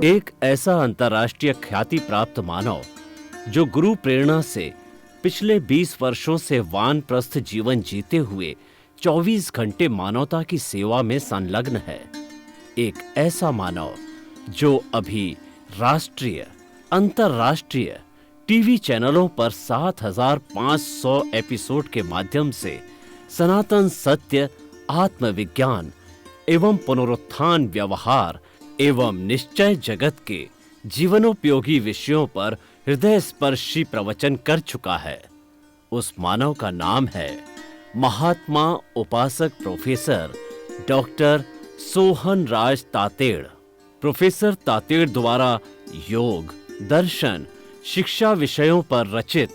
एक ऐसा अंतर्राष्ट्रीय ख्याति प्राप्त मानव जो गुरु प्रेरणा से पिछले 20 वर्षों से वानप्रस्थ जीवन जीते हुए 24 घंटे मानवता की सेवा में संलग्न है। एक ऐसा मानव जो अभी राष्ट्रीय, अंतर्राष्ट्रीय टीवी चैनलों पर 7,500 एपिसोड के माध्यम से सनातन सत्य, आत्मविज्ञान एवं पुनरुत्थान, व्यवहार एवं निश्चय जगत के जीवनोपयोगी विषयों पर हृदय स्पर्शी प्रवचन कर चुका है। उस मानव का नाम है महात्मा उपासक प्रोफेसर डॉक्टर सोहन राज तातेड़। प्रोफेसर तातेड़ द्वारा योग, दर्शन, शिक्षा विषयों पर रचित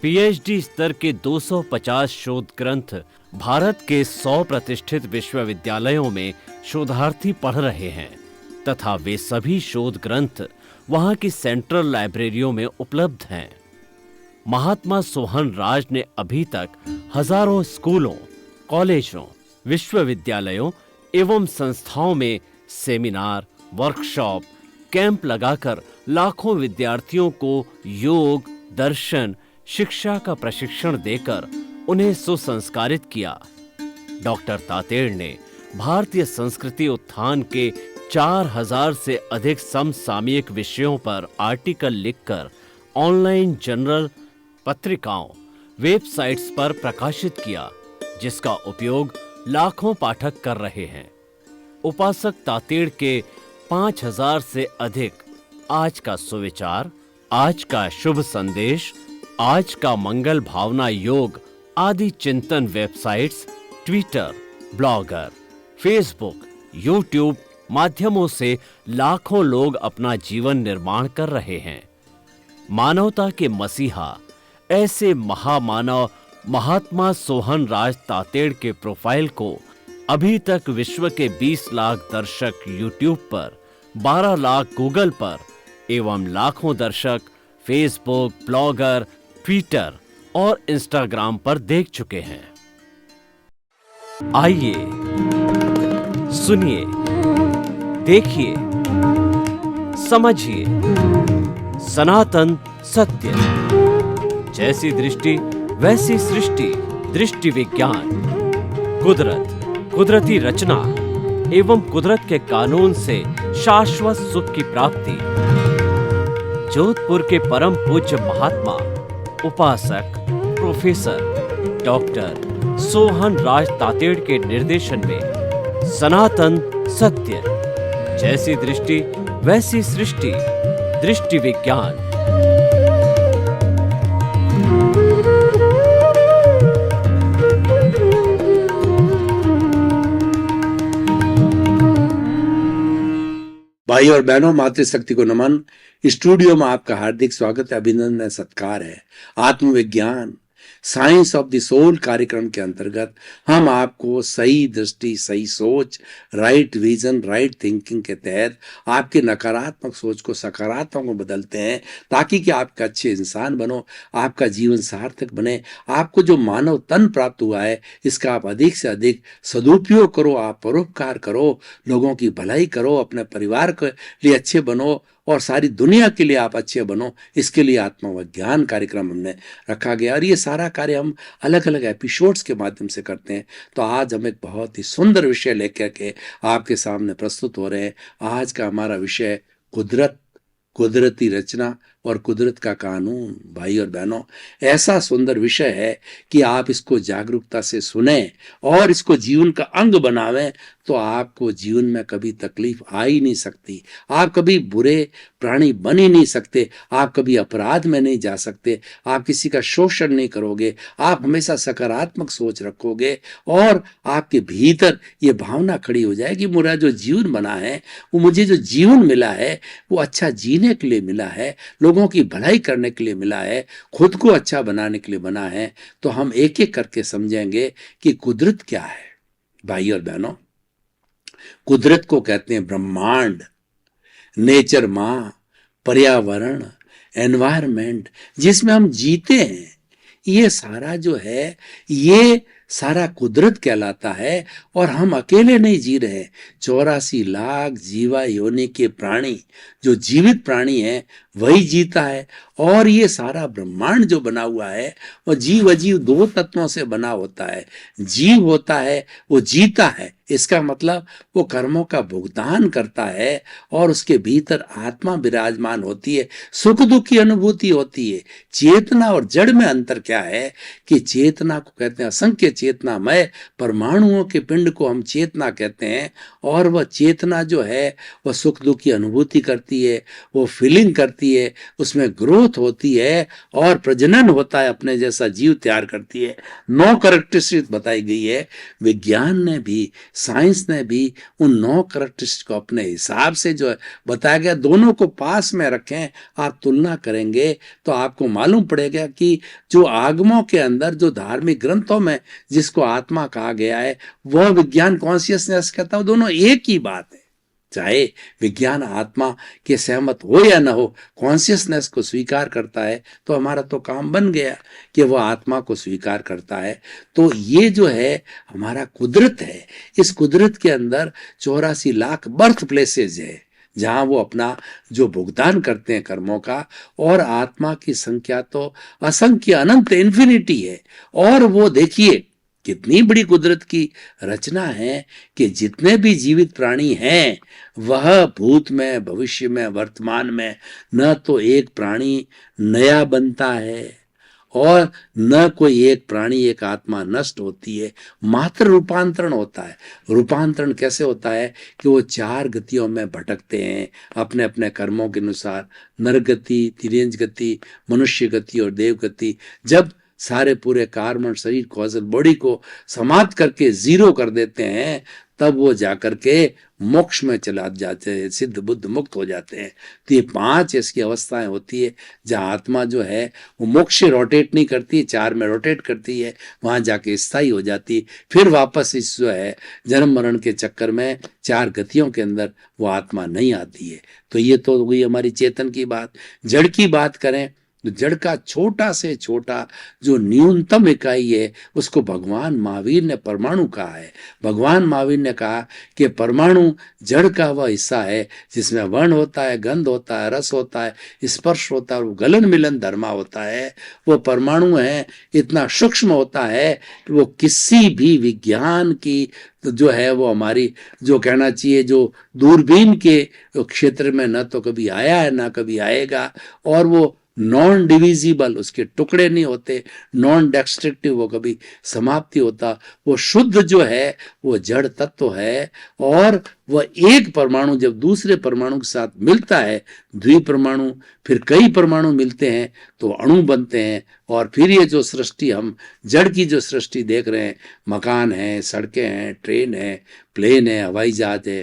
पीएचडी स्तर के 250 शोध ग्रंथ भारत के 100 प्रतिष्ठित विश्वविद्यालयों में शोधार्थी पढ़ रहे हैं तथा वे सभी शोध ग्रंथ वहां की सेंट्रल लाइब्रेरियों में उपलब्ध हैं। महात्मा सोहन राज ने अभी तक हजारों स्कूलों, कॉलेजों, विश्वविद्यालयों एवं संस्थाओं में सेमिनार, वर्कशॉप, कैंप लगाकर लाखों विद्यार्थियों को योग, दर्शन, शिक्षा का प्रशिक्षण देकर उन्हें सुसंस्कारित किया। डॉक्टर तातेड़ ने भारतीय संस्कृति उत्थान के 4,000 से अधिक समसामयिक विषयों पर आर्टिकल लिखकर ऑनलाइन जर्नल, पत्रिकाओं, वेबसाइट्स पर प्रकाशित किया, जिसका उपयोग लाखों पाठक कर रहे हैं। उपासक तातेड़ के 5,000 से अधिक आज का सुविचार, आज का शुभ संदेश, आज का मंगल भावना योग आदि चिंतन websites, Twitter, blogger, Facebook, YouTube माध्यमों से लाखों लोग अपना जीवन निर्माण कर रहे हैं। मानवता के मसीहा ऐसे महामानव महात्मा सोहन राज तातेड़ के प्रोफाइल को अभी तक विश्व के 20 लाख दर्शक यूट्यूब पर, 12 लाख गूगल पर एवं लाखों दर्शक फेसबुक, ब्लॉगर, ट्विटर और इंस्टाग्राम पर देख चुके हैं। आइए, सुनिए, देखिए, समझिए सनातन सत्य। जैसी दृष्टि वैसी सृष्टि, दृष्टि विज्ञान, कुदरत, कुदरती रचना एवं कुदरत के कानून से शाश्वत सुख की प्राप्ति। जोधपुर के परम पूज्य महात्मा उपासक प्रोफेसर डॉक्टर सोहन राज तातेड़ के निर्देशन में सनातन सत्य। जैसी दृष्टि वैसी सृष्टि, दृष्टि विज्ञान। भाई और बहनों, मातृशक्ति को नमन। स्टूडियो में आपका हार्दिक स्वागत है, अभिनंदन, सत्कार है। आत्मविज्ञान, साइंस ऑफ द सोल कार्यक्रम के अंतर्गत हम आपको सही दृष्टि, सही सोच, राइट विजन, राइट थिंकिंग के तहत आपके नकारात्मक सोच को सकारात्मक में बदलते हैं, ताकि कि आप अच्छे इंसान बनो, आपका जीवन सार्थक बने। आपको जो मानव तन प्राप्त हुआ है, इसका आप अधिक से अधिक सदुपयोग करो, आप परोपकार करो, लोगों की भलाई करो, अपने परिवार के लिए अच्छे बनो और सारी दुनिया के लिए आप अच्छे बनो। इसके लिए आत्मविज्ञान कार्यक्रम हमने रखा गया और ये सारा कार्य हम अलग अलग एपिसोड्स के माध्यम से करते हैं। तो आज हम एक बहुत ही सुंदर विषय लेकर के आपके सामने प्रस्तुत हो रहे हैं। आज का हमारा विषय कुदरत, कुदरती रचना और कुदरत का कानून। भाई और बहनों, ऐसा सुंदर विषय है कि आप इसको जागरूकता से सुने और इसको जीवन का अंग बनावें, तो आपको जीवन में कभी तकलीफ आ ही नहीं सकती। आप कभी बुरे प्राणी बन ही नहीं सकते, आप कभी अपराध में नहीं जा सकते, आप किसी का शोषण नहीं करोगे, आप हमेशा सकारात्मक सोच रखोगे और आपके भीतर ये भावना खड़ी हो जाएगी, मेरा जो जीवन बना है, वो मुझे जो जीवन मिला है वो अच्छा जीने के लिए मिला है, लोगों की भलाई करने के लिए मिला है, खुद को अच्छा बनाने के लिए बना है। तो हम एक एक करके समझेंगे कि कुदरत क्या है। भाई और बहनों, कुदरत को कहते हैं ब्रह्मांड, नेचर, माँ, पर्यावरण, एनवायरमेंट, जिसमें हम जीते हैं। ये सारा जो है, ये सारा कुदरत कहलाता है। और हम अकेले नहीं जी रहे, 84 लाख जीवा योनि के प्राणी, जो जीवित प्राणी है वही जीता है। और ये सारा ब्रह्मांड जो बना हुआ है वो जीव अजीव दो तत्वों से बना होता है। जीव होता है वो जीता है, इसका मतलब वो कर्मों का भुगतान करता है, और उसके भीतर आत्मा विराजमान होती है, सुख दुख की अनुभूति होती है। चेतना और जड़ में अंतर क्या है कि चेतना को कहते हैं असंख्य चेतनामय, परमाणुओं के पिंड को हम चेतना कहते हैं। और वह चेतना जो है वह सुख दुख की अनुभूति करती है, वो फीलिंग करती है, उसमें ग्रोथ होती है और प्रजनन होता है, अपने जैसा जीव तैयार करती है। 9 कैरेक्टरिस्टिक बताई गई है। विज्ञान ने भी, साइंस ने भी उन 9 कैरेक्टरिस्टिक को अपने हिसाब से जो है बताया गया। दोनों को पास में रखें, आप तुलना करेंगे तो आपको मालूम पड़ेगा कि जो आगमों के अंदर, जो धार्मिक ग्रंथों में जिसको आत्मा कहा गया है, वह विज्ञान कॉन्शियसनेस कहता है, दोनों एक ही बात है। चाहे विज्ञान आत्मा के सहमत हो या ना हो, कॉन्शियसनेस को स्वीकार करता है तो हमारा तो काम बन गया कि वह आत्मा को स्वीकार करता है। तो ये जो है हमारा कुदरत है। इस कुदरत के अंदर 84 लाख बर्थ प्लेसेस है जहां वो अपना जो भुगतान करते हैं कर्मों का। और आत्मा की संख्या तो असंख्य अनंत इन्फिनिटी है। और वो देखिए कितनी बड़ी कुदरत की रचना है कि जितने भी जीवित प्राणी हैं वह भूत में, भविष्य में, वर्तमान में न तो एक प्राणी नया बनता है और न कोई एक प्राणी, एक आत्मा नष्ट होती है, मात्र रूपांतरण होता है। रूपांतरण कैसे होता है कि वो 4 गतियों में भटकते हैं अपने अपने कर्मों के अनुसार, नर गति, तिर्यंज गति, मनुष्य गति और देव गति। जब सारे पूरे कार्बन शरीर कॉजल बॉडी को समाप्त करके जीरो कर देते हैं, तब वो जाकर के मोक्ष में चला जाते हैं, सिद्ध बुद्ध मुक्त हो जाते हैं। तो ये 5 ऐसी अवस्थाएं होती है जहाँ आत्मा जो है वो मोक्ष से रोटेट नहीं करती, 4 में रोटेट करती है, वहां जाके स्थायी हो जाती, फिर वापस इस जो है जन्म मरण के चक्कर में 4 गतियों के अंदर वो आत्मा नहीं आती है। तो ये तो हुई हमारी चेतन की बात। जड़ की बात करें तो जड़ का छोटा से छोटा जो न्यूनतम इकाई है उसको भगवान महावीर ने परमाणु कहा है। भगवान महावीर ने कहा कि परमाणु जड़ का वह हिस्सा है जिसमें वर्ण होता है, गंध होता है, रस होता है, स्पर्श होता है और गलन मिलन धर्मा होता है। वो परमाणु है, इतना सूक्ष्म होता है कि वो किसी भी विज्ञान की तो जो है वो हमारी जो कहना चाहिए जो दूरबीन के क्षेत्र में न तो कभी आया है ना कभी आएगा। और वो नॉन डिविजिबल, उसके टुकड़े नहीं होते, नॉन डेस्ट्रक्टिव, वो कभी समाप्ति होता। वो शुद्ध जो है वो जड़ तत्व है। और वह एक परमाणु जब दूसरे परमाणु के साथ मिलता है, द्विपरमाणु, फिर कई परमाणु मिलते हैं तो अणु बनते हैं। और फिर ये जो सृष्टि हम जड़ की जो सृष्टि देख रहे हैं, मकान है, सड़कें हैं, ट्रेन है, प्लेन है, हवाई जहाज है,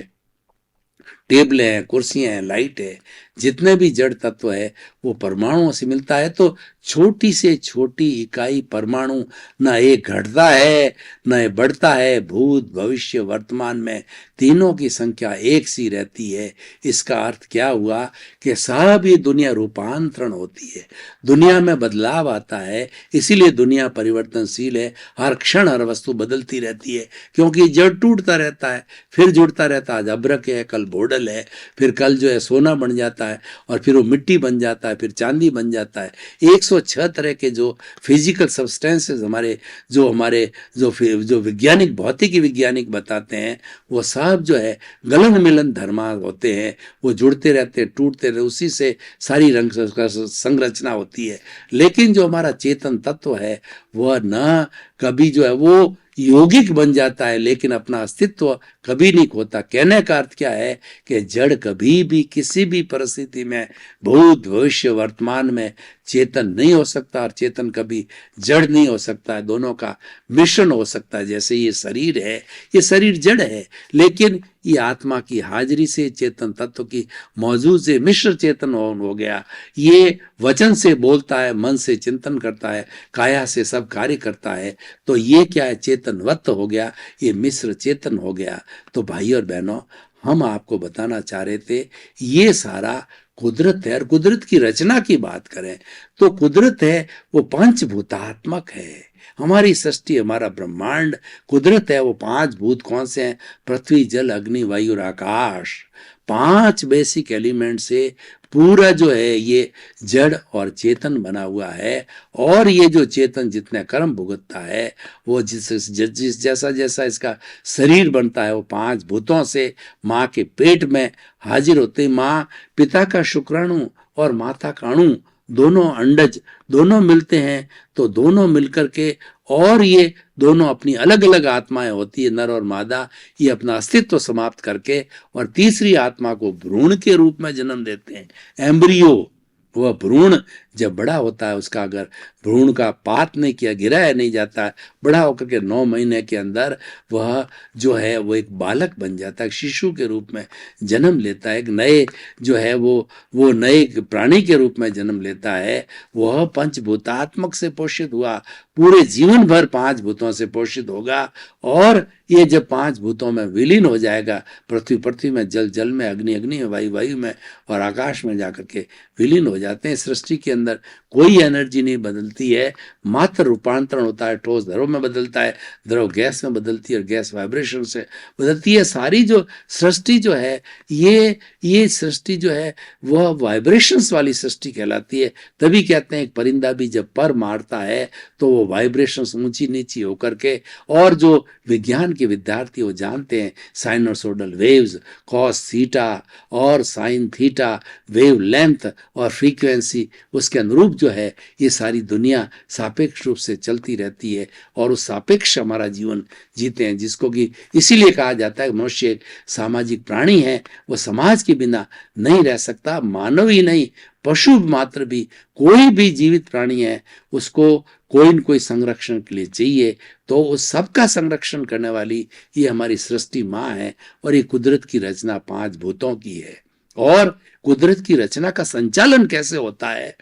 टेबल हैं, कुर्सियां हैं, लाइट है, जितने भी जड़ तत्व है वो परमाणुओं से मिलता है। तो छोटी से छोटी इकाई परमाणु न एक घटता है न बढ़ता है। भूत, भविष्य, वर्तमान में तीनों की संख्या एक सी रहती है। इसका अर्थ क्या हुआ कि सब ये दुनिया रूपांतरण होती है, दुनिया में बदलाव आता है। इसीलिए दुनिया परिवर्तनशील है, हर क्षण हर वस्तु बदलती रहती है, क्योंकि जड़ टूटता रहता है, फिर जुड़ता रहता है। आज अभ्रक है, कल बोडल है, फिर कल जो है सोना बन जाता है, और फिर वो मिट्टी बन जाता है, फिर चांदी बन जाता है। 106 तरह के जो फिजिकल सब्सटेंसेस हमारे जो वैज्ञानिक, भौतिकी वैज्ञानिक बताते हैं, वो सब जो है गलन मिलन धर्मा होते हैं, वो जुड़ते रहते हैं, टूटते रहते, उसी से सारी रंग संरचना होती है। लेकिन जो हमारा चेतन तत्व है वह न कभी जो है वो यौगिक बन जाता है, लेकिन अपना अस्तित्व कभी नहीं खोता। कहने का अर्थ क्या है कि जड़ कभी भी किसी भी परिस्थिति में भूत, भविष्य, वर्तमान में चेतन नहीं हो सकता, और चेतन कभी जड़ नहीं हो सकता है। दोनों का मिश्रण हो सकता है। जैसे ये शरीर है, ये शरीर जड़ है, लेकिन ये आत्मा की हाजिरी से, चेतन तत्व की मौजूद से मिश्र चेतन हो गया। ये वचन से बोलता है, मन से चिंतन करता है, काया से सब कार्य करता है। तो ये क्या है, चेतनवत हो गया, ये मिश्र चेतन हो गया। तो भाई और बहनों, हम आपको बताना चाह रहे थे ये सारा कुदरत है। और कुदरत की रचना की बात करें तो कुदरत है वो पंचभूतात्मक है। हमारी सृष्टि, हमारा ब्रह्मांड कुदरत है। वो पांच भूत कौन से हैं? पृथ्वी, जल, अग्नि, वायु और आकाश। पांच बेसिक एलिमेंट से पूरा जो है ये जड़ और चेतन बना हुआ है। और ये जो चेतन जितने कर्म भुगतता है, वो जिस जैसा जैसा इसका शरीर बनता है, वो पांच भूतों से माँ के पेट में हाजिर होते ही माँ पिता का शुक्राणु और माता का अणु, दोनों अंडज दोनों मिलते हैं, तो दोनों मिलकर के और ये दोनों अपनी अलग अलग आत्माएं होती है, नर और मादा, ये अपना अस्तित्व समाप्त करके और तीसरी आत्मा को भ्रूण के रूप में जन्म देते हैं। एम्ब्रियो, वह भ्रूण जब बड़ा होता है, उसका अगर भ्रूण का पात नहीं किया, गिराया नहीं जाता है, बड़ा होकर के 9 महीने के अंदर वह जो है वो एक बालक बन जाता है, शिशु के रूप में जन्म लेता है, एक नए जो है वो नए प्राणी के रूप में जन्म लेता है। वह पंचभूतात्मक से पोषित हुआ, पूरे जीवन भर पांच भूतों से पोषित होगा। और ये जब पांच भूतों में विलीन हो जाएगा, पृथ्वी पृथ्वी में, जल जल में, अग्नि अग्नि में, वायु वायु में और आकाश में जाकर के विलीन हो जाते हैं। सृष्टि के अंदर कोई एनर्जी नहीं बदलती है, मात्र रूपांतरण होता है। ठोस द्रव में बदलता है, द्रव गैस में बदलती है और गैस वाइब्रेशन से बदलती है। सारी जो सृष्टि जो है ये सृष्टि जो है वह वाइब्रेशंस वाली सृष्टि कहलाती है। तभी कहते हैं एक परिंदा भी जब पर मारता है तो वो वाइब्रेशंस ऊंची नीची होकर के, और जो विज्ञान के विद्यार्थी वो जानते हैं साइनोसोडल वेव्स, कॉस थीटा और साइन थीटा, वेव लेंथ और फ्रीक्वेंसी, उसके अनुरूप जो है ये सारी दुनिया सापेक्ष रूप से चलती रहती है और उस सापेक्ष हमारा जीवन जीते हैं, जिसको कि इसीलिए कहा जाता है मनुष्य एक सामाजिक प्राणी है, वो समाज के बिना नहीं रह सकता। मानव ही नहीं, पशु मात्र भी, कोई भी जीवित प्राणी है, उसको कोई न कोई संरक्षण के लिए चाहिए। तो उस सबका संरक्षण करने वाली ये हमारी सृष्टि माँ है और ये कुदरत की रचना पांच भूतों की है। और कुदरत की रचना का संचालन कैसे होता है,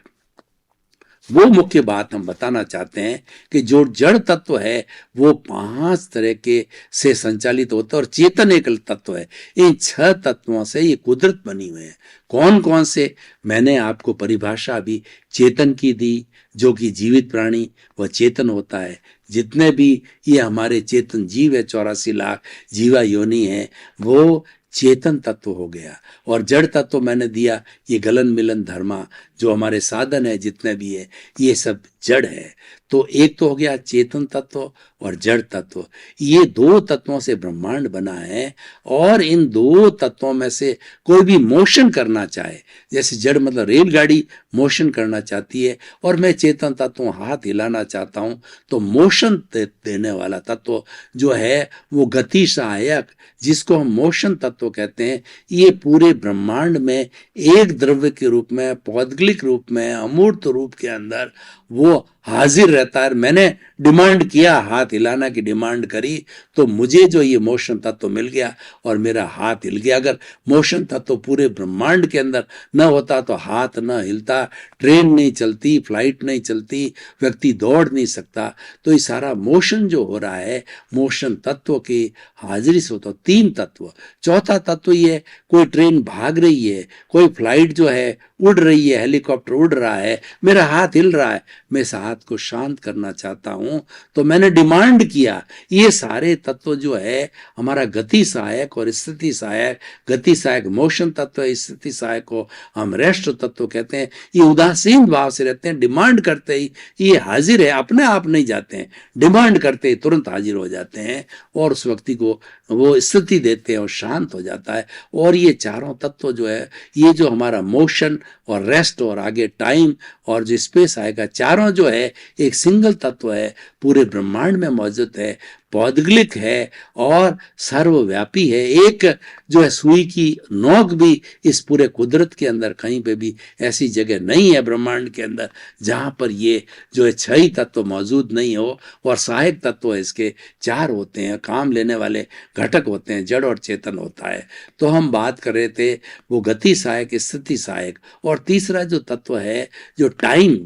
वो मुख्य बात हम बताना चाहते हैं कि जो जड़ तत्व है वो पांच तरह के से संचालित होता है और चेतन एक तत्व है। इन 6 तत्वों से ये कुदरत बनी हुई है। कौन कौन से, मैंने आपको परिभाषा अभी चेतन की दी, जो कि जीवित प्राणी वह चेतन होता है। जितने भी ये हमारे चेतन जीव है, 84 लाख जीवा योनि है, वो चेतन तत्व हो गया। और जड़ तत्व मैंने दिया, ये गलन मिलन धर्मा जो हमारे साधन है जितने भी है, ये सब जड़ है। तो एक तो हो गया चेतन तत्व और जड़ तत्व। ये 2 तत्वों से ब्रह्मांड बना है। और इन 2 तत्वों में से कोई भी मोशन करना चाहे, जैसे जड़ मतलब रेलगाड़ी मोशन करना चाहती है और मैं चेतन तत्व हाथ हिलाना चाहता हूं, तो मोशन देने वाला तत्व जो है वो गति सहायक, जिसको हम मोशन तत्व कहते हैं, ये पूरे ब्रह्मांड में एक द्रव्य के रूप में, पौद्गलिक रूप में, अमूर्त रूप के अंदर वो हाजिर रहता है। मैंने डिमांड किया, हाथ हिलाना की डिमांड करी, तो मुझे जो ये मोशन तत्व मिल गया और मेरा हाथ हिल गया। अगर मोशन तत्व पूरे ब्रह्मांड के अंदर न होता तो हाथ न हिलता, ट्रेन नहीं चलती, फ्लाइट नहीं चलती, व्यक्ति दौड़ नहीं सकता। तो ये सारा मोशन जो हो रहा है, मोशन तत्व की हाजिरी से होता। 3 तत्व। चौथा तत्व ये, कोई ट्रेन भाग रही है, कोई फ्लाइट जो है उड़ रही है, हेलीकॉप्टर उड़ रहा है, मेरा हाथ हिल रहा है, मैं इस हाथ को शांत करना चाहता हूं, तो मैंने डिमांड किया। ये सारे तत्व जो है हमारा गति सहायक और स्थिति सहायक, गति सहायक मोशन तत्व, स्थिति सहायक को हम रेस्ट तत्व कहते हैं। ये उदासीन भाव से रहते हैं, डिमांड करते ही ये हाजिर है, अपने आप नहीं जाते हैं, डिमांड करते ही तुरंत हाजिर हो जाते हैं और उस व्यक्ति को वो स्थिति देते हैं और शांत हो जाता है। और ये चारों तत्व जो है, ये जो हमारा मोशन और रेस्ट और आगे टाइम और जो स्पेस आएगा, चारों जो है एक सिंगल तत्व है, पूरे ब्रह्मांड में मौजूद है, पौद्गलिक है और सर्वव्यापी है। एक जो है सुई की नोक भी इस पूरे कुदरत के अंदर कहीं पे भी ऐसी जगह नहीं है ब्रह्मांड के अंदर जहां पर ये जो है 6 तत्व मौजूद नहीं हो। और सहायक तत्व इसके 4 होते हैं, काम लेने वाले घटक होते हैं, जड़ और चेतन होता है। तो हम बात कर रहे थे वो गति सहायक, स्थिति सहायक, और तीसरा जो तत्व है जो टाइम,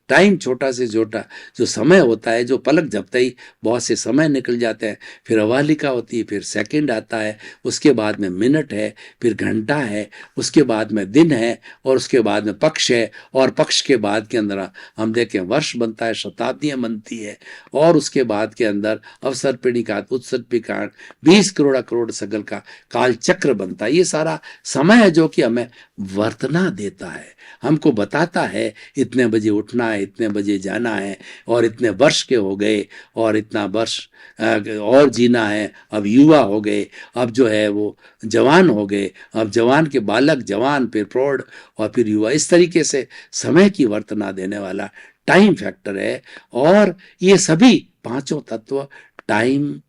टाइम छोटा से छोटा जो समय होता है, जो पलक झपकते ही बहुत से समय निकल जाते हैं, फिर अवालिका होती है, फिर सेकंड आता है, उसके बाद में मिनट है, फिर घंटा है, उसके बाद में दिन है, और उसके बाद में पक्ष है, और पक्ष के बाद के अंदर हम देखें वर्ष बनता है, शताब्दियां बनती है, और उसके बाद के अंदर अवसर्पिणिका, उत्सर्पिका, 20 करोड़ करोड़ सगल का काल चक्र बनता है। ये सारा समय है जो कि हमें वर्तना देता है, हमको बताता है इतने बजे उठना है, इतने बजे जाना है, और इतने वर्ष के हो गए, और इतना वर्ष और जीना है, अब युवा हो गए, अब जो है वो जवान हो गए, अब जवान के बालक, जवान, फिर प्रौढ़, और फिर युवा। इस तरीके से समय की वर्तना देने वाला टाइम फैक्टर है। और ये सभी पांचों तत्व, टाइम,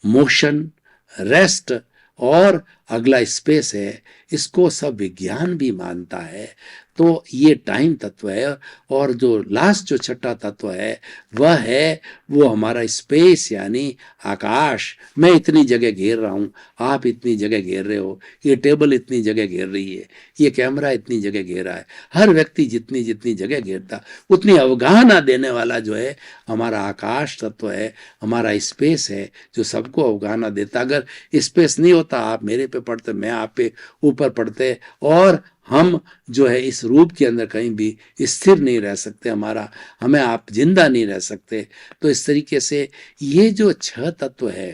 मोशन, रेस्ट और अगला स्पेस है, इसको सब विज्ञान भी मानता है। तो ये टाइम तत्व है। और जो लास्ट जो छठा तत्व है वह है वो हमारा स्पेस, यानी आकाश। मैं इतनी जगह घेर रहा हूँ, आप इतनी जगह घेर रहे हो, ये टेबल इतनी जगह घेर रही है, ये कैमरा इतनी जगह घेर रहा है। हर व्यक्ति जितनी जितनी जगह घेरता उतनी अवगाहना देने वाला जो है हमारा आकाश तत्व है, हमारा स्पेस है, जो सबको अवगाहना देता। अगर स्पेस नहीं होता, आप मेरे पे पड़ते, मैं आप पे ऊपर पड़ते, और हम जो है इस रूप के अंदर कहीं भी स्थिर नहीं रह सकते, हमें आप जिंदा नहीं रह सकते। तो इस तरीके से ये जो 6 तत्व है,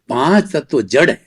5 तत्व जड़ है,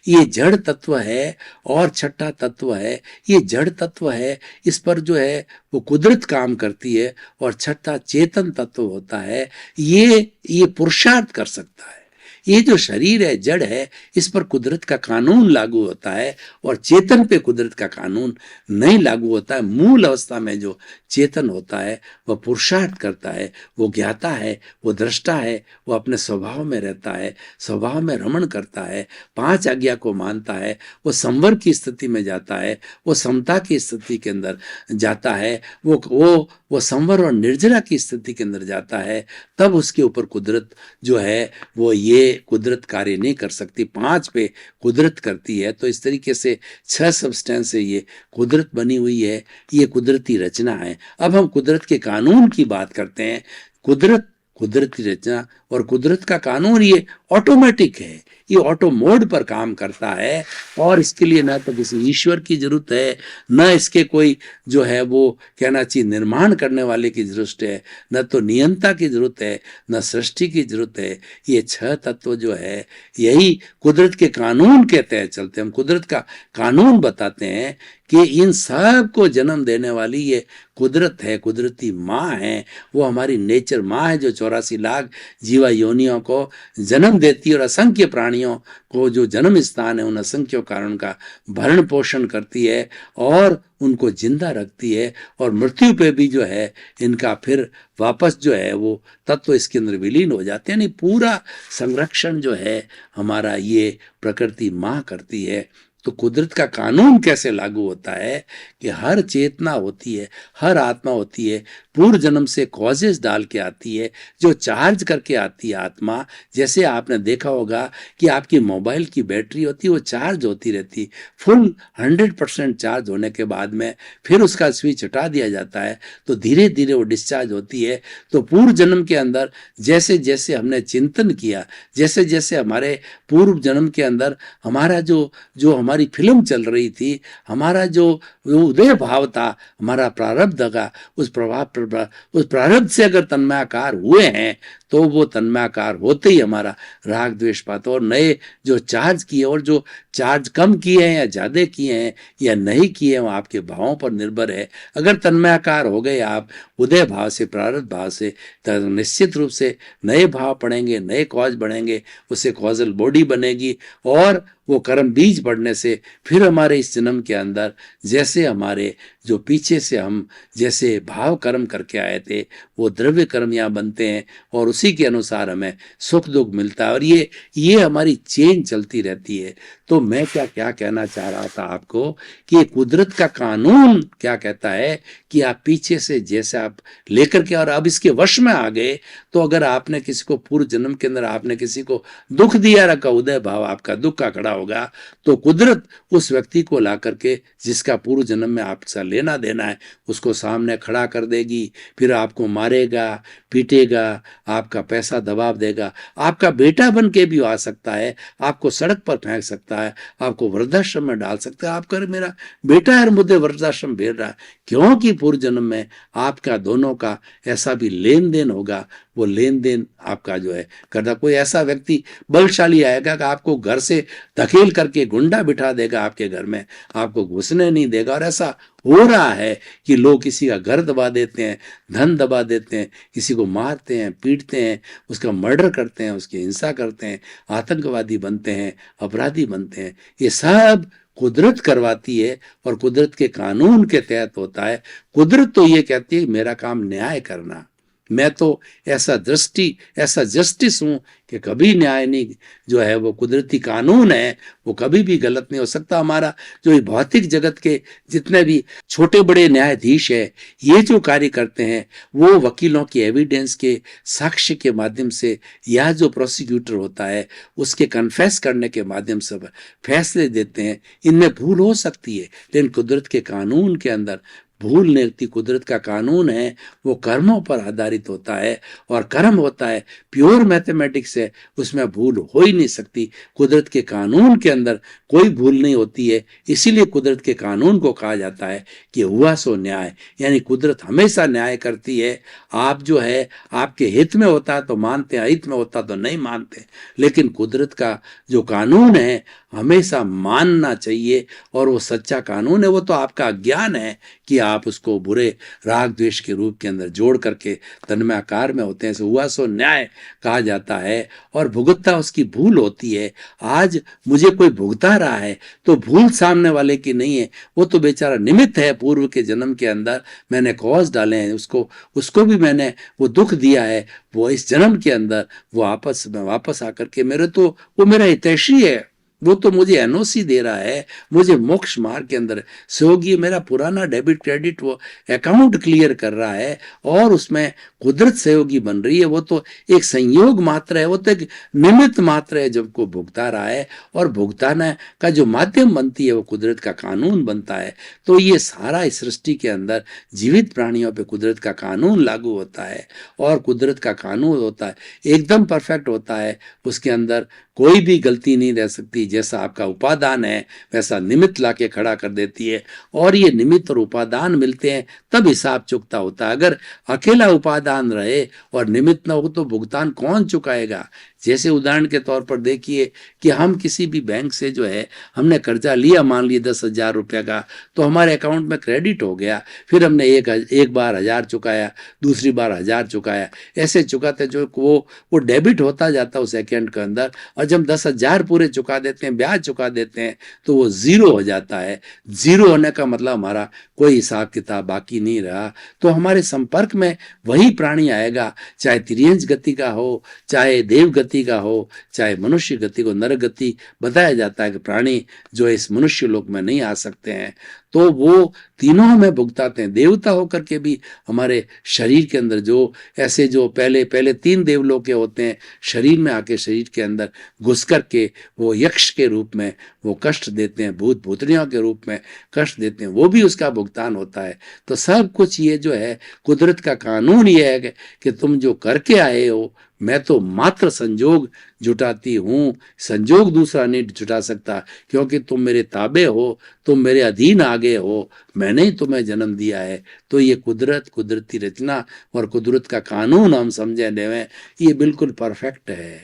ये जड़ तत्व है, और छठा तत्व है ये जड़ तत्व है, इस पर जो है वो कुदरत काम करती है। और छठा चेतन तत्व होता है, ये पुरुषार्थ कर सकता है। ये जो शरीर है, जड़ है, इस पर कुदरत का कानून लागू होता है, और चेतन पे कुदरत का कानून नहीं लागू होता है। मूल अवस्था में जो चेतन होता है वह पुरुषार्थ करता है, वो ज्ञाता है, वो दृष्टा है, वो अपने स्वभाव में रहता है, स्वभाव में रमण करता है, 5 आज्ञा को मानता है, वो संवर की स्थिति में जाता है, वो समता की स्थिति के अंदर जाता है, वो संवर और निर्जरा की स्थिति के अंदर जाता है। तब उसके ऊपर कुदरत जो है वो ये कुदरत कार्य नहीं कर सकती, 5 पे कुदरत करती है। तो इस तरीके से 6 सब्सटेंस से ये कुदरत बनी हुई है, ये कुदरती रचना है। अब हम कुदरत के कानून की बात करते हैं। कुदरत की रचना और कुदरत का कानून ये ऑटोमेटिक है, ये ऑटो मोड पर काम करता है, और इसके लिए ना तो किसी ईश्वर की जरूरत है, न इसके कोई जो है वो कहना चाहिए निर्माण करने वाले की जरूरत है, न तो नियंता की जरूरत है, न सृष्टि की जरूरत है। ये 6 तत्व जो है यही कुदरत के कानून के तहत चलते हैं। हम कुदरत का कानून बताते हैं कि इन सब को जन्म देने वाली ये कुदरत है, कुदरती माँ है, वो हमारी नेचर माँ है, जो 84 लाख जीवा योनियों को जन्म देती है, और असंख्य प्राणियों को जो जन्म स्थान है उन असंख्य कारण का भरण पोषण करती है, और उनको जिंदा रखती है, और मृत्यु पे भी जो है इनका फिर वापस जो है वो तत्व इसके अंदर विलीन हो जाते हैं। यानी पूरा संरक्षण जो है हमारा ये प्रकृति माँ करती है। तो कुदरत का कानून कैसे लागू होता है कि हर चेतना होती है, हर आत्मा होती है, पूर्व जन्म से कॉजेस डाल के आती है, जो चार्ज करके आती है आत्मा। जैसे आपने देखा होगा कि आपकी मोबाइल की बैटरी होती है, वो चार्ज होती रहती, फुल 100% चार्ज होने के बाद में फिर उसका स्विच हटा दिया जाता है, तो धीरे धीरे वो डिस्चार्ज होती है। तो पूर्व जन्म के अंदर जैसे जैसे हमने चिंतन किया, जैसे जैसे हमारे पूर्व जन्म के अंदर हमारा जो हमारी फिल्म चल रही थी, हमारा जो उदय भाव था, हमारा प्रारब्ध का, उस प्रारब्ध से अगर तन्मयाकार हुए हैं तो वो तन्मयाकार होते ही हमारा राग द्वेष पाता, और नए जो चार्ज किए, और जो चार्ज कम किए हैं या ज्यादा किए हैं या नहीं किए हैं, वो आपके भावों पर निर्भर है। अगर तन्मयाकार हो गए आप उदय भाव से, प्रारब्ध भाव से, तो निश्चित रूप से नए भाव पड़ेंगे, नए कॉज बढ़ेंगे, उससे कॉजल बॉडी बनेगी, और वो कर्म बीज बढ़ने से फिर हमारे इस जन्म के अंदर जैसे हमारे जो पीछे से हम जैसे भाव कर्म करके आए थे वो द्रव्य कर्म यहाँ बनते हैं और उसी के अनुसार हमें सुख दुख मिलता है और ये हमारी चेन चलती रहती है। तो मैं क्या कहना चाह रहा था आपको कि ये कुदरत का कानून क्या कहता है कि आप पीछे से जैसे आप लेकर के और अब इसके वश में आ गए, तो अगर आपने किसी को पूर्व जन्म के अंदर आपने किसी को दुख दिया रखा, उदय भाव आपका दुख का खड़ा होगा, तो कुदरत उस व्यक्ति को ला करके जिसका पूर्व जन्म में आपसे लेना देना है उसको सामने खड़ा कर देगी, फिर आपको मारेगा, पीटेगा, आपका पैसा दबाव देगा, आपका बेटा बन के भी आ सकता है, आपको सड़क पर फेंक सकता है, आपको वृद्धाश्रम में डाल सकता है। आपका मेरा बेटा है मुझे वृद्धाश्रम भेज रहा है, क्योंकि पूर्व जन्म में आपका दोनों का ऐसा भी लेन देन होगा। वो लेन देन आपका जो है करता, कोई ऐसा व्यक्ति बलशाली आएगा कि आपको घर से धकेल करके गुंडा बिठा देगा आपके घर में, आपको घुसने नहीं देगा। और ऐसा हो रहा है कि लोग किसी का घर दबा देते हैं, धन दबा देते हैं, किसी को मारते हैं, पीटते हैं, उसका मर्डर करते हैं, उसकी हिंसा करते हैं, आतंकवादी बनते हैं, अपराधी बनते हैं। ये सब कुदरत करवाती है और कुदरत के कानून के तहत होता है। कुदरत तो ये कहती है मेरा काम न्याय करना, मैं तो ऐसा जस्टिस हूं कि कभी न्याय नहीं, जो है वो कुदरती कानून है, वो कभी भी गलत नहीं हो सकता। हमारा जो भौतिक जगत के जितने भी छोटे बड़े न्यायाधीश है, ये जो कार्य करते हैं वो वकीलों की एविडेंस के साक्ष्य के माध्यम से, या जो प्रोसिक्यूटर होता है उसके कन्फेस करने के माध्यम से फैसले देते हैं। इनमें भूल हो सकती है, लेकिन कुदरत के कानून के अंदर भूल नहीं होती। कुदरत का कानून है वो कर्मों पर आधारित होता है और कर्म होता है प्योर मैथमेटिक्स है, उसमें भूल हो ही नहीं सकती। कुदरत के कानून के अंदर कोई भूल नहीं होती है, इसीलिए कुदरत के कानून को कहा जाता है कि हुआ सो न्याय, यानी कुदरत हमेशा न्याय करती है। आप जो है आपके हित में होता है तो मानते हैं, अहित में होता तो नहीं मानते, लेकिन कुदरत का जो कानून है हमेशा मानना चाहिए और वो सच्चा कानून है। वो तो आपका ज्ञान है कि आप उसको बुरे राग द्वेष के रूप के अंदर जोड़ करके तन्मय आकार में होते हैं। सो हुआ सो न्याय कहा जाता है और भुगतता उसकी भूल होती है। आज मुझे कोई भुगता रहा है तो भूल सामने वाले की नहीं है, वो तो बेचारा निमित्त है। पूर्व के जन्म के अंदर मैंने कॉज डाले हैं, उसको भी मैंने वो दुख दिया है, वो इस जन्म के अंदर वो आपस में वापस आकर के वो मेरा हितैषी है, वो तो मुझे एनओसी दे रहा है, मुझे मोक्ष मार्ग के अंदर सहयोगी, मेरा पुराना डेबिट क्रेडिट वो अकाउंट क्लियर कर रहा है और उसमें कुदरत सहयोगी बन रही है। वो तो एक संयोग मात्र है, वो तो एक निमित्त मात्र है जब को भुगता रहा है, और भुगताना का जो माध्यम बनती है वो कुदरत का कानून बनता है। तो ये सारा इस सृष्टि के अंदर जीवित प्राणियों पे कुदरत का कानून लागू होता है और कुदरत का कानून होता है एकदम परफेक्ट होता है, उसके अंदर कोई भी गलती नहीं रह सकती। जैसा आपका उपादान है वैसा निमित्त लाके खड़ा कर देती है, और ये निमित्त और उपादान मिलते हैं तब हिसाब चुकता होता है। अगर अकेला उपादान रहे और निमित्त ना हो तो भुगतान कौन चुकाएगा। जैसे उदाहरण के तौर पर देखिए कि हम किसी भी बैंक से जो है हमने कर्जा लिया, मान लिया 10,000 रुपये का, तो हमारे अकाउंट में क्रेडिट हो गया, फिर हमने एक बार 1,000 चुकाया, दूसरी बार 1,000 चुकाया, ऐसे चुकाते जो वो डेबिट होता जाता है उस अकाउंट के अंदर। और जब 10,000 पूरे चुका देते हैं, ब्याज चुका देते हैं, तो वो जीरो हो जाता है। जीरो होने का मतलब हमारा कोई हिसाब किताब बाकी नहीं रहा। तो हमारे संपर्क में वही प्राणी आएगा, चाहे तिर्यंच गति का हो, चाहे देव गति का हो, चाहे मनुष्य गति को नरक गति बताया जाता है कि प्राणी जो इस मनुष्य लोक में नहीं आ सकते हैं, तो वो तीनों हमें भुगताते हैं। देवता होकर के भी हमारे शरीर के अंदर जो ऐसे जो पहले 3 देवलोक के होते हैं, शरीर में आके शरीर के अंदर घुस करके वो यक्ष के रूप में वो कष्ट देते हैं, भूत भूतनियों के रूप में कष्ट देते हैं, वो भी उसका भुगतान होता है। तो सब कुछ ये जो है कुदरत का कानून ये है कि तुम जो करके आए हो, मैं तो मात्र संजोग जुटाती हूँ, संजोग दूसरा नहीं जुटा सकता, क्योंकि तुम मेरे ताबे हो, तुम मेरे अधीन आ गए हो, मैंने ही तुम्हें जन्म दिया है। तो ये कुदरत, कुदरती रचना और कुदरत का कानून हम समझे देवें, ये बिल्कुल परफेक्ट है।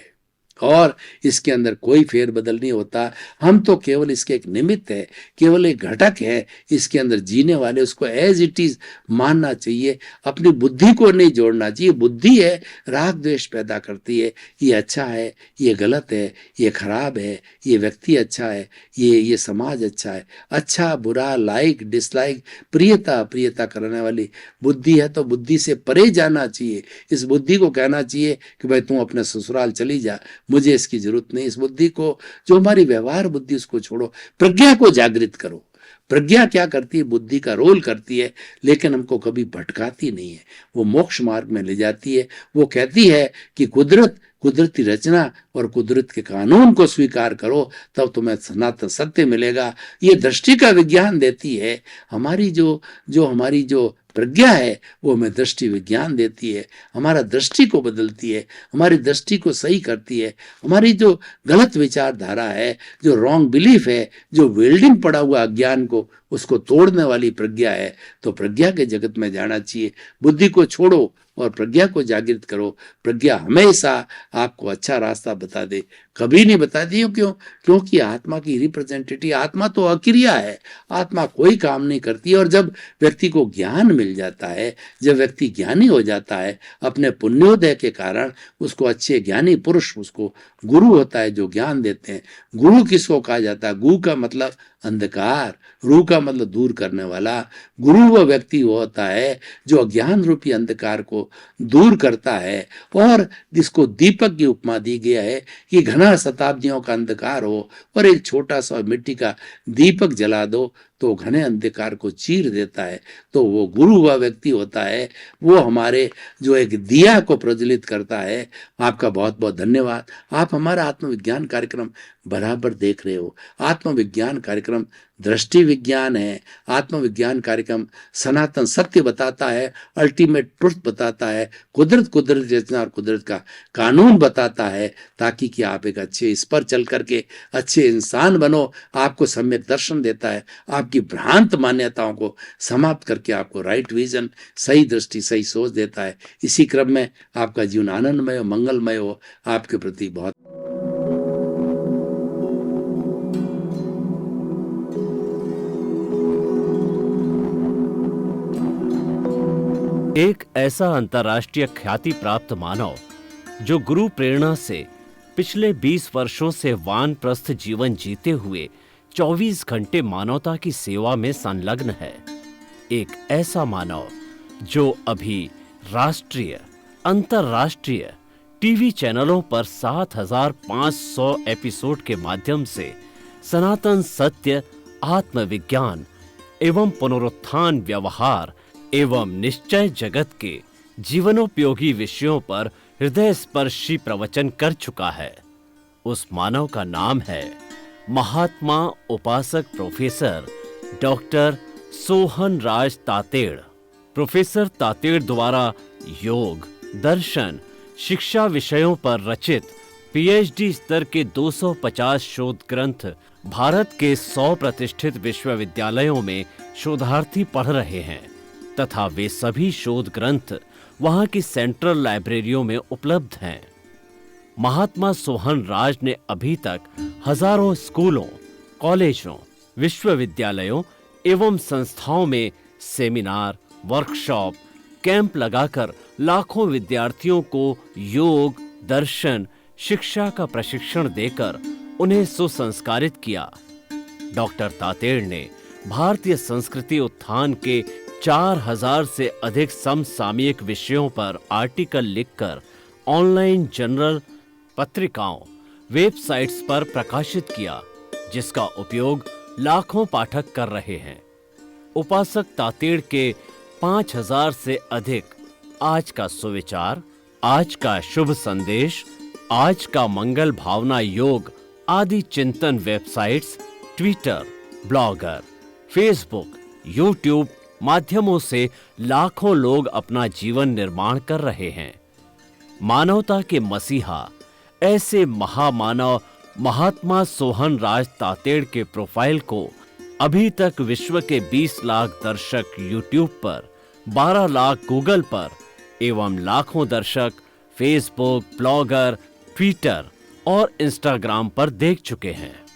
और इसके अंदर कोई फेरबदल नहीं होता। हम तो केवल इसके एक निमित्त है, केवल एक घटक है। इसके अंदर जीने वाले उसको एज इट इज मानना चाहिए, अपनी बुद्धि को नहीं जोड़ना चाहिए। बुद्धि है राग द्वेष पैदा करती है, ये अच्छा है, ये गलत है, ये खराब है, ये व्यक्ति अच्छा है, ये समाज अच्छा है। अच्छा बुरा, लाइक डिसलाइक, प्रियता अप्रियता करने वाली बुद्धि है, तो बुद्धि से परे जाना चाहिए। इस बुद्धि को कहना चाहिए कि भाई तू अपने ससुराल चली जा, मुझे इसकी जरूरत नहीं। इस बुद्धि को, जो हमारी व्यवहार बुद्धि, उसको छोड़ो, प्रज्ञा को जागृत करो। प्रज्ञा क्या करती है? बुद्धि का रोल करती है, लेकिन हमको कभी भटकाती नहीं है, वो मोक्ष मार्ग में ले जाती है। वो कहती है कि कुदरती रचना और कुदरत के कानून को स्वीकार करो, तब तुम्हें सनातन सत्य मिलेगा। ये दृष्टि का विज्ञान देती है। हमारी हमारी जो प्रज्ञा है वो हमें दृष्टि विज्ञान देती है, हमारा दृष्टि को बदलती है, हमारी दृष्टि को सही करती है। हमारी जो गलत विचारधारा है, जो रॉन्ग बिलीफ है, जो वेल्डिंग पड़ा हुआ अज्ञान को, उसको तोड़ने वाली प्रज्ञा है। तो प्रज्ञा के जगत में जाना चाहिए। बुद्धि को छोड़ो और प्रज्ञा को जागृत करो। प्रज्ञा हमेशा आपको अच्छा रास्ता बता दे, कभी नहीं बताती। क्यों? क्योंकि आत्मा की रिप्रेजेंटेटिव, आत्मा तो अक्रिया है, आत्मा कोई काम नहीं करती। और जब व्यक्ति को ज्ञान मिल जाता है, जब व्यक्ति ज्ञानी हो जाता है अपने पुण्योदय के कारण, उसको अच्छे ज्ञानी पुरुष, उसको गुरु होता है जो ज्ञान देते हैं। गुरु किसको कहा जाता है? गु का मतलब अंधकार, रू का मतलब दूर करने वाला। गुरु वह व्यक्ति होता है जो अज्ञान रूपी अंधकार को दूर करता है। और जिसको दीपक की उपमा दी गया है कि घना शताब्दियों का अंधकार हो और एक छोटा सा मिट्टी का दीपक जला दो तो घने अंधकार को चीर देता है। तो वो गुरु वह व्यक्ति होता है, वो हमारे जो एक दिया को प्रज्वलित करता है। आपका बहुत बहुत धन्यवाद। आप हमारा आत्मविज्ञान कार्यक्रम बराबर देख रहे हो। आत्मविज्ञान कार्यक्रम दृष्टि विज्ञान है। आत्मविज्ञान कार्यक्रम सनातन सत्य बताता है, अल्टीमेट ट्रुथ बताता है, कुदरत रचना और कुदरत का कानून बताता है, ताकि कि आप एक अच्छे इस पर चल करके अच्छे इंसान बनो। आपको सम्यक दर्शन देता है, आपकी भ्रांत मान्यताओं को समाप्त करके आपको राइट विजन, सही दृष्टि, सही सोच देता है। इसी क्रम में आपका जीवन आनंदमय हो, मंगलमय हो। आपके प्रति बहुत एक ऐसा अंतर्राष्ट्रीय ख्याति प्राप्त मानव जो गुरु प्रेरणा से पिछले 20 वर्षों से वानप्रस्थ जीवन जीते हुए 24 घंटे मानवता की सेवा में संलग्न है। एक ऐसा मानव जो अभी राष्ट्रीय, अंतर्राष्ट्रीय टीवी चैनलों पर 7,500 एपिसोड के माध्यम से सनातन सत्य, आत्मविज्ञान एवं पुनरुत्थान, व्यवहार एवं निश्चय जगत के जीवनोपयोगी विषयों पर हृदय स्पर्शी प्रवचन कर चुका है। उस मानव का नाम है महात्मा उपासक प्रोफेसर डॉक्टर सोहन राज तातेड़। प्रोफेसर तातेड़ द्वारा योग, दर्शन, शिक्षा विषयों पर रचित पीएचडी स्तर के 250 शोध ग्रंथ भारत के 100 प्रतिष्ठित विश्वविद्यालयों में शोधार्थी पढ़ रहे हैं तथा वे सभी शोध ग्रंथ वहां की सेंट्रल लाइब्रेरियों में उपलब्ध हैं। महात्मा सोहन राज ने अभी तक हजारों स्कूलों, कॉलेजों, विश्वविद्यालयों एवं संस्थाओं में सेमिनार, वर्कशॉप, कैंप लगाकर लाखों विद्यार्थियों को योग, दर्शन, शिक्षा का प्रशिक्षण देकर उन्हें सुसंस्कारित किया। डॉक्टर तातेड़ ने भारतीय संस्कृति उत्थान के 4000 से अधिक समसामयिक विषयों पर आर्टिकल लिखकर ऑनलाइन जर्नल, पत्रिकाओं, वेबसाइट्स पर प्रकाशित किया, जिसका उपयोग लाखों पाठक कर रहे हैं। उपासक तातेड़ के 5000 से अधिक आज का सुविचार, आज का शुभ संदेश, आज का मंगल भावना योग आदि चिंतन websites, Twitter, blogger, Facebook, YouTube माध्यमों से लाखों लोग अपना जीवन निर्माण कर रहे हैं। मानवता के मसीहा ऐसे महामानव महात्मा सोहन राज तातेड़ के प्रोफाइल को अभी तक विश्व के 20 लाख दर्शक यूट्यूब पर, 12 लाख गूगल पर एवं लाखों दर्शक फेसबुक, ब्लॉगर, ट्विटर और इंस्टाग्राम पर देख चुके हैं।